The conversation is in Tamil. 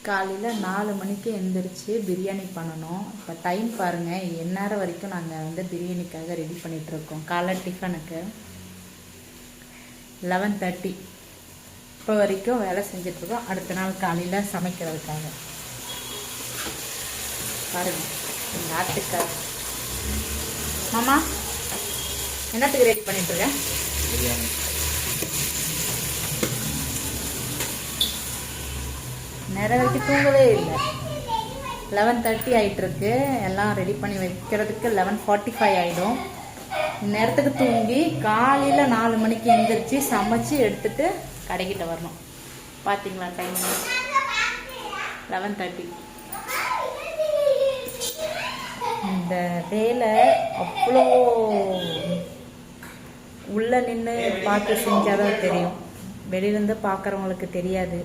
காலையில் 4 மணிக்கு எழுந்திரிச்சு பிரியாணி பண்ணணும். இப்போ டைம் பாருங்கள், எந்நேரம் வரைக்கும் நாங்கள் வந்து பிரியாணிக்காக ரெடி பண்ணிகிட்ருக்கோம். காலை டிஃபனுக்கு 11:30 இப்போ வரைக்கும் வேலை செஞ்சிட்ருக்கோம். அடுத்த நாள் காலையில் சமைக்கிறதுக்காக பாருங்கள். எங்கள் ஆட்டுக்கார் மாமா என்னத்துக்கு ரெடி பண்ணிகிட்ருக்கேன்? பிரியாணி. நேரம் வரைக்கும் தூங்கவே இல்லை. 11:30 ஆகிட்டுருக்கு. எல்லாம் ரெடி பண்ணி வைக்கிறதுக்கு 11:45 ஆகிடும். நேரத்துக்கு தூங்கி காலையில் 4 மணிக்கு எழுந்திரிச்சு சமைச்சு எடுத்துட்டு கடைக்கிட்ட வரணும். பார்த்தீங்களா டைம் 11:30. இந்த வேலை அவ்வளோ உள்ளே நின்று பார்த்து செஞ்சாதான் தெரியும். வெளியிலேருந்து பார்க்குறவங்களுக்கு தெரியாது.